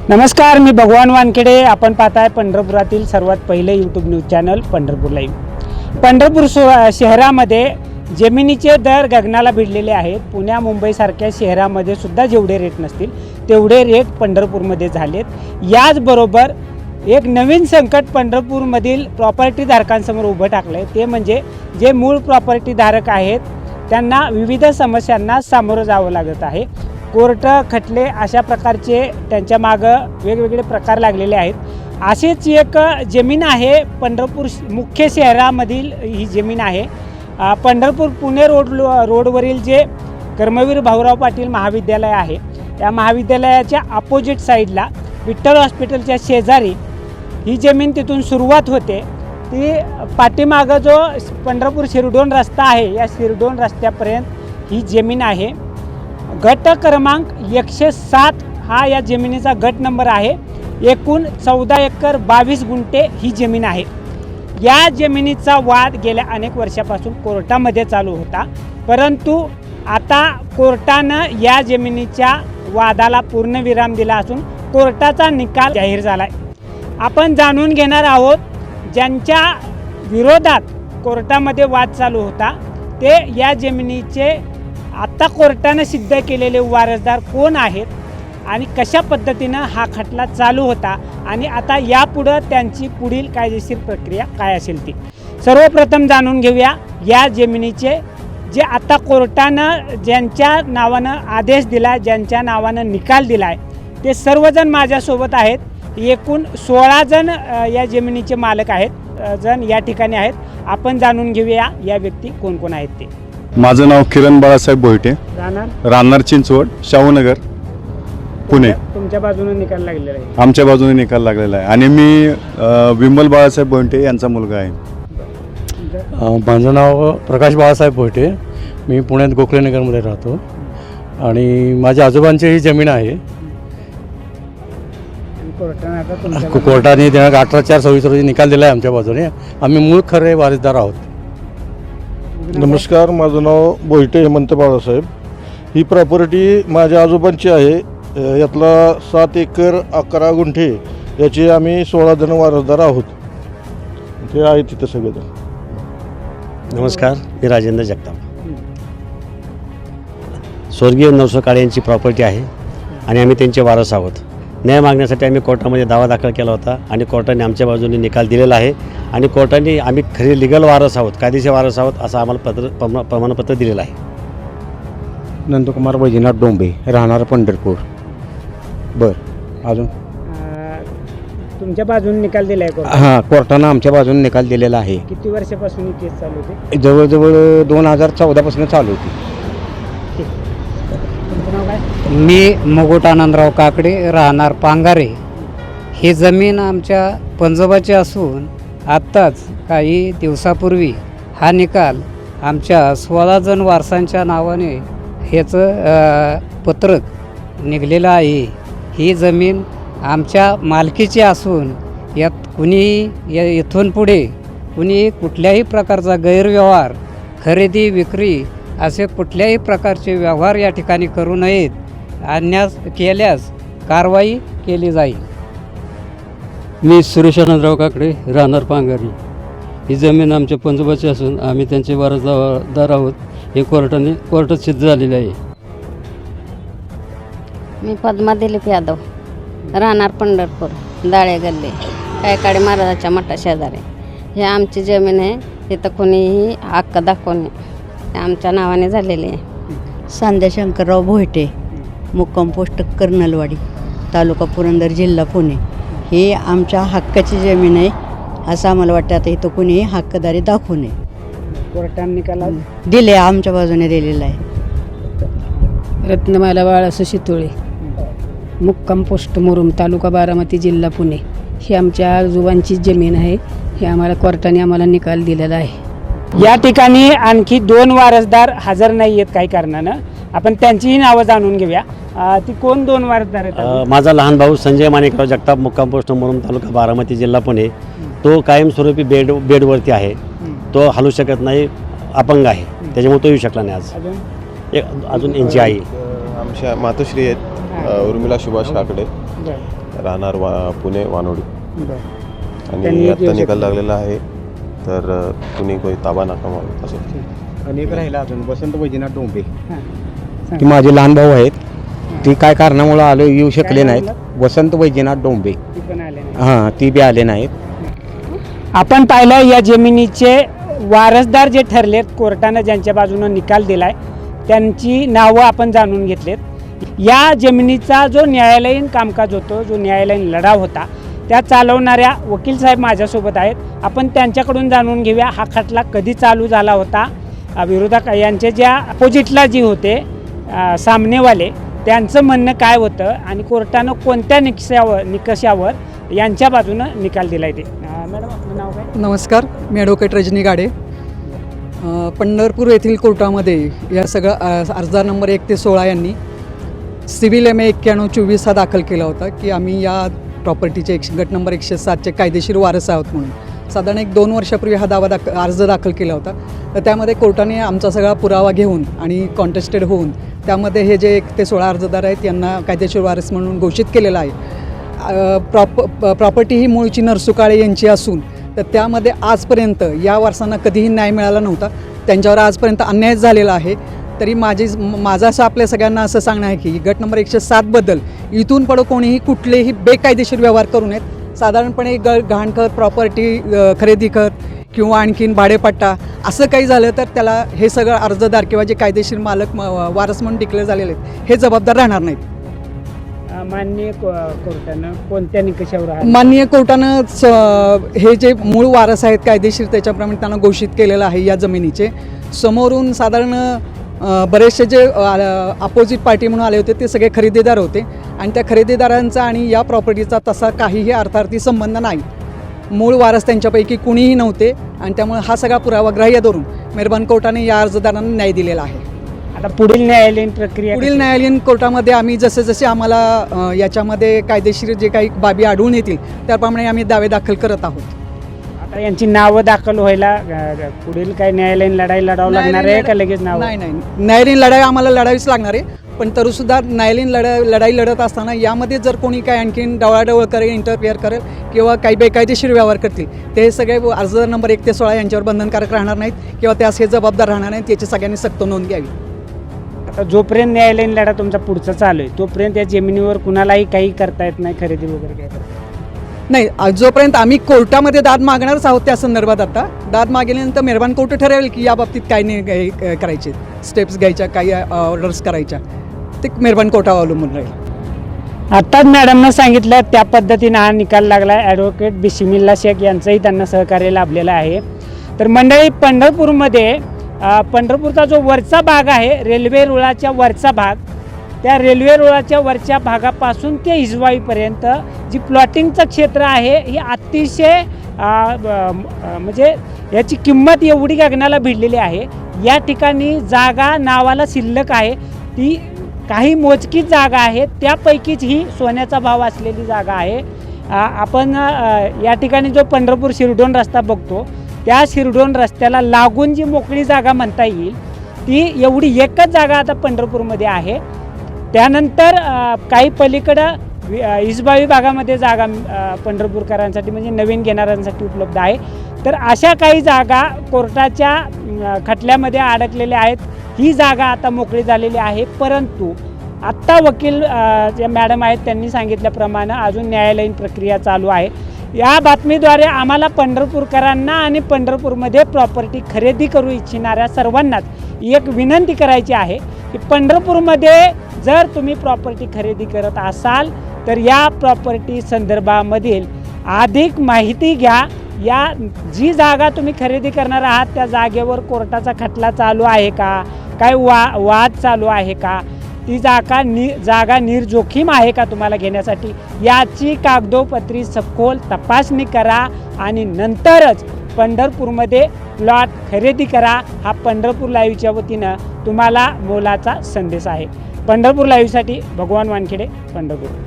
नमस्कार, मी भगवान वानखेडे. आपण पाहताय पंढरपुरातील सर्वात पहिले YouTube news channel Pandharpur live. Pandharpur शहरामध्ये जमिनीचे दर गगनाला भिडलेले आहेत. पुण्या मुंबईसारख्या शहरामध्ये सुद्धा जेवढे रेट नसतील तेवढे रेट पंढरपूरमध्ये झालेत. याचबरोबर एक नवीन संकट पंढरपूरमधील प्रॉपर्टी धारकांसमोर उभं टाकलं आहे. ते म्हणजे जे मूळ प्रॉपर्टी धारक आहेत त्यांना विविध समस्यांना सामोरं जावं लागत आहे. कोर्ट, खटले अशा प्रकारचे त्यांच्या मागं वेगवेगळे प्रकार लागलेले आहेत. अशीच एक जमीन आहे पंढरपूर मुख्य शहरामधील. ही जमीन आहे पंढरपूर पुणे रोडवरील जे कर्मवीर भाऊराव पाटील महाविद्यालय आहे. या महाविद्यालयाच्या अपोजिट साईडला विठ्ठल हॉस्पिटलच्या शेजारी ही जमीन, तिथून सुरुवात होते. ती पाठीमागं जो पंढरपूर शिरडोन रस्ता आहे, या शिरडोन रस्त्यापर्यंत ही जमीन आहे. गट क्रमांक 107 हा या जमिनीचा गट नंबर आहे. एकूण 14 एकर 22 गुंठे ही जमीन आहे. या जमिनीचा वाद गेल्या अनेक वर्षापासून कोर्टामध्ये चालू होता, परंतु आता कोर्टानं या जमिनीच्या वादाला पूर्णविराम दिला असून कोर्टाचा निकाल जाहीर झाला आहे. आपण जाणून घेणार आहोत ज्यांच्या विरोधात कोर्टामध्ये वाद चालू होता ते या जमिनीचे आत्ता कोर्टानं सिद्ध केलेले वारसदार कोण आहेत आणि कशा पद्धतीनं हा खटला चालू होता आणि आता यापुढं त्यांची पुढील कायदेशीर प्रक्रिया काय असेल ती. सर्वप्रथम जाणून घेऊया या जमिनीचे जे आता कोर्टानं ज्यांच्या नावानं आदेश दिला, ज्यांच्या नावानं निकाल दिला आहे, ते सर्वजण माझ्यासोबत आहेत. एकूण 16 जण या जमिनीचे मालक जण या ठिकाणी आहेत. आपण जाणून घेऊया या व्यक्ती कोण कोण आहेत ते. माझं नाव किरण बाळासाहेब बोहिटे, राहणार चिंचवड, शाहूनगर, पुणे. तुमच्या बाजूने निकाल लागलेला आहे? आमच्या बाजूने निकाल लागलेला आहे आणि मी विमल बाळासाहेब बोहिटे यांचा मुलगा आहे. माझं नाव प्रकाश बाळासाहेब बोहिटे. मी पुण्यात गोखलेनगरमध्ये राहतो आणि माझ्या आजोबांची ही जमीन आहे. कोर्टाने दिनांक 18/4/26 रोजी निकाल दिला आहे आमच्या बाजूने. आम्ही मूळ खरे वारसदार आहोत. नमस्कार, माझं नाव बोहिटे हेमंत बाळासाहेब. ही प्रॉपर्टी माझ्या आजोबांची आहे. यातला 7 एकर 11 गुंठे याचे आम्ही 16 जण वारसदार आहोत. ते आहे तिथं सगळेजण. नमस्कार, मी राजेंद्र जगताप. स्वर्गीय नरसो काळे यांची प्रॉपर्टी आहे आणि आम्ही त्यांचे वारस आहोत. न्याय मागण्यासाठी आम्ही कोर्टामध्ये दावा दाखल केला होता आणि कोर्टाने आमच्या बाजूने निकाल दिलेला आहे आणि कोर्टाने आम्ही खरे लिगल वारस आहोत, कायदेशीर वारस आहोत असं आम्हाला प्रमाणपत्र दिलेलं आहे. नंदकुमार वैजनाथ डोंबे, राहणार पंढरपूर. अजून तुमच्या बाजूने निकाल दिलाय कोर्टाने? हां, कोर्टानं आमच्या बाजूने निकाल दिलेला आहे. किती वर्षापासून ही केस चालू होती? जवळजवळ 2014 पासून चालू होती. तुमचं नाव काय? मी मुकुट आनंदराव काकडे, राहणार पांगारे. ही जमीन आमच्या पंजोबाची असून आत्ताच काही दिवसापूर्वी हा निकाल आमच्या 16 जण वारसांच्या नावाने ह्याचं पत्रक निघलेलं आहे. ही जमीन आमच्या मालकीची असून यात इथून पुढे कुणी कुठल्याही प्रकारचा गैरव्यवहार, खरेदी विक्री असे कुठल्याही प्रकारचे व्यवहार या ठिकाणी करू नयेत. केल्यास कारवाई केली जाईल. मी सुरेश आनंदराव काकडे, राहणार पांगारी. ही जमीन आमच्या पंजोबाची असून आम्ही त्यांचे वारसदार आहोत. हे कोर्टात सिद्ध झालेले आहे. मी पद्मा दिलीप यादव, राहणार पंढरपूर, दाळे गल्ले, कायकाडे महाराजाच्या मठा शेजारी. हे आमची जमीन आहे. तिथं कोणीही हक्क दाखवणे आमच्या नावाने झालेले आहे. सांध्या शंकरराव भोयटे, मुक्काम पोस्ट कर्नलवाडी, तालुका पुरंदर, जिल्हा पुणे. ही आमच्या हक्काची जमीन आहे असं आम्हाला वाटतं. आता इथं कोणीही हक्कदारी दाखवू नये. कोर्टाने निकाल दिले, आमच्या बाजूने दिलेला आहे. रत्नमाला बाळासू शितोळे, मुक्काम पोस्ट मुरुम, तालुका बारामती, जिल्हा पुणे. ही आमच्या आजोबांची जमीन आहे. हे आम्हाला कोर्टाने निकाल दिलेला आहे. या ठिकाणी आणखी 2 वारसदार हजर नाही आहेत काही कारणानं. आपण त्यांचीही नावं जाणून घेऊया. ती कोण 2 वारसदार आहेत? माझा लहान भाऊ संजय माणिकराव जगताप, मुक्काम पोस्ट मुरुम, तालुका बारामती, जिल्हा पुणे. तो कायमस्वरूपी बेडवरती आहे. तो हलू शकत नाही, अपंग आहे, त्याच्यामुळे तो येऊ शकला नाही आज. अजून यांची आई आमच्या मातोश्री आहेत, उर्मिला सुभाष काकडे. राहणार पुणे वानोडी. बरं. आणि त्यांनी आता येऊ निकाल शकले. लागलेला आहे, तर कुणी कोणी ताबा नका मारू असं. आणि एक राहिला अजून वसंत वैजनाथ डोंबे, हां. ती सांगा. माझे लहान भाऊ आहेत. ती काय कारणामुळे येऊ शकले काय नाहीत. नाव वसंत वैजनाथ डोंबे, ती पण आले नाही. हां, ती बी आले नाहीत. आपण पाहिलं या जमिनीचे वारसदार जे ठरलेत, कोर्टानं ज्यांच्या बाजूनं निकाल दिलाय त्यांची नावं आपण जाणून घेतलेत. या जमिनीचा जो न्यायालयीन कामकाज होतो, जो न्यायालयीन लढा होता, त्या चालवणाऱ्या वकील साहेब माझ्यासोबत आहेत. आपण त्यांच्याकडून जाणून घेऊया हा खटला कधी चालू झाला होता, विरोधक यांचे ज्या अपोजिटला जी होते सामनेवाले, त्यांचं म्हणणं काय होतं आणि कोर्टानं कोणत्या निकषावर यांच्या बाजूनं निकाल दिलाय ते. मॅडम आपलं नाव काय? नमस्कार, मी ॲडव्होकेट रजनी गाडे. पंढरपूर येथील कोर्टामध्ये या सगळं अर्जदार नंबर 1 ते 16 यांनी सिव्हिल MA 9124 हा दाखल केला होता की आम्ही या प्रॉपर्टीचे गट नंबर 107चे कायदेशीर वारस आहोत म्हणून. साधारण 1-2 वर्षापूर्वी हा अर्ज दाखल केला होता. तर त्यामध्ये कोर्टाने आमचा सगळा पुरावा घेऊन आणि कॉन्टेस्टेड होऊन त्यामध्ये हे जे 1 ते 16 अर्जदार आहेत यांना कायदेशीर वारस म्हणून घोषित केलेलं आहे. प्रॉपर्टी ही मूळची नरसुकाळे यांची असून तर त्यामध्ये आजपर्यंत या वारसांना कधीही न्याय मिळाला नव्हता. त्यांच्यावर आजपर्यंत अन्याय झालेला आहे. तरी माझं असं आपल्या सगळ्यांना असं सांगणं आहे की गट नंबर 107बद्दल इथून पुढं कोणीही कुठलेही बेकायदेशीर व्यवहार करू नयेत. साधारणपणे गहाणखत, प्रॉपर्टी खरेदी खत किंवा आणखीन भाडेपट्टा असं काही झालं तर त्याला हे सगळं अर्जदार किंवा जे कायदेशीर मालक वारस म्हणून डिक्लेअर झालेले आहेत हे जबाबदार राहणार नाहीत. माननीय कोर्टानं कोणत्या निकषावर माननीय कोर्टानं हे जे मूळ वारस आहेत कायदेशीर त्याच्याप्रमाणे त्यांना घोषित केलेलं आहे. या जमिनीचे समोरून साधारण बरेचसे जे अपोजिट पार्टी म्हणून आले होते ते सगळे खरेदीदार होते आणि त्या खरेदीदारांचा आणि या प्रॉपर्टीचा तसा काहीही अर्थार्थी संबंध नाही. मूळ वारस त्यांच्यापैकी कुणीही नव्हते आणि त्यामुळे हा सगळा पुरावा ग्राह्य धरून मेहरबान कोर्टाने या अर्जदारांना न्याय दिलेला आहे. आता पुढील न्यायालयीन प्रक्रिया पुढील न्यायालयीन कोर्टामध्ये आम्ही जसे आम्हाला याच्यामध्ये कायदेशीर जे काही बाबी आढळून येतील त्याप्रमाणे आम्ही दावे दाखल करत आहोत. आता यांची नावं दाखल व्हायला पुढील काय न्यायालयीन लढाई लढावं लागणार आहे का लगेच नाव? नाही, न्यायालयीन लढाई आम्हाला लढावीच लागणार आहे. पण तरीसुद्धा न्यायालयीन लढाई लढत असताना यामध्ये जर कोणी काय आणखीन डवळाडवळ करेल, इंटरफिअर करेल किंवा काही बेकायदेशीर व्यवहार करतील ते सगळे अर्जदार नंबर 1 ते 16 यांच्यावर बंधनकारक राहणार नाहीत किंवा त्यास हे जबाबदार राहणार नाहीत. याची सगळ्यांनी सक्त नोंद घ्यावी. आता जोपर्यंत न्यायालयीन लढा तुमचा पुढचा चालू आहे तोपर्यंत या जमिनीवर कुणालाही काही करता येत नाही, खरेदी वगैरे काय करता नाही. जोपर्यंत आम्ही कोर्टामध्ये दाद मागणारच आहोत त्या संदर्भात. आता दाद मागेल्यानंतर मेहरबान कोर्ट ठरवेल की या बाबतीत काय नाही करायचे, स्टेप्स घ्यायच्या, काही ऑर्डर्स करायच्या, ते मेहरबान कोर्टावर अवलंबून राहील. आत्ताच मॅडमनं सांगितलं त्या पद्धतीनं हा निकाल लागला आहे. ॲडव्होकेट बिस्मिल्ला शेख यांचंही त्यांना सहकार्य लाभलेलं आहे. तर मंडळी, पंढरपूरचा जो वरचा भाग आहे, रेल्वे रुळाच्या वरचा भाग, त्या रेल्वे रुळाच्या वरच्या भागापासून ते हिजवाईपर्यंत जी प्लॉटिंगचं क्षेत्र आहे ही अतिशय म्हणजे याची किंमत एवढी गगनाला भिडलेली आहे. या ठिकाणी जागा नावाला शिल्लक आहे, ती काही मोजकीच जागा आहे, त्यापैकीच ही सोन्याचा भाव असलेली जागा आहे. आपण या ठिकाणी जो पंढरपूर शिरडोन रस्ता बघतो त्या शिरडोन रस्त्याला लागून जी मोकळी जागा म्हणता येईल ती एवढी एकच जागा आता पंढरपूरमध्ये आहे. त्यानंतर काही पलीकडं इसबावी भागामध्ये जागा पंढरपूरकरांसाठी म्हणजे नवीन घेणाऱ्यांसाठी उपलब्ध आहे. तर अशा काही जागा कोर्टाच्या खटल्यामध्ये अडकलेल्या आहेत. ही जागा आता मोकळी झालेली आहे. परंतु आत्ता वकील जे मॅडम आहेत त्यांनी सांगितल्याप्रमाणे अजून न्यायालयीन प्रक्रिया चालू आहे. या बातमीद्वारे आम्हाला पंढरपूरकरांना आणि पंढरपूरमध्ये प्रॉपर्टी खरेदी करू इच्छिणाऱ्या सर्वांनाच एक विनंती करायची आहे की पंढरपूरमध्ये जर तुम्ही प्रॉपर्टी खरेदी करत असाल तर या प्रॉपर्टी संदर्भामधील अधिक माहिती घ्या. या जी जागा तुम्ही खरेदी करणार आहात त्या जागेवर कोर्टाचा खटला चालू आहे का, काय वाद चालू आहे का, ती जागा निर्जोखीम आहे का तुम्हाला घेण्यासाठी, याची कागदोपत्री सखोल तपासणी करा आणि नंतरच पंढरपूरमध्ये प्लॉट खरेदी करा. हा पंढरपूर लाईव्हच्या वतीनं तुम्हाला मोलाचा संदेश आहे. पंढरपूर लाईव्हसाठी भगवान वानखेडे, पंढरपूर.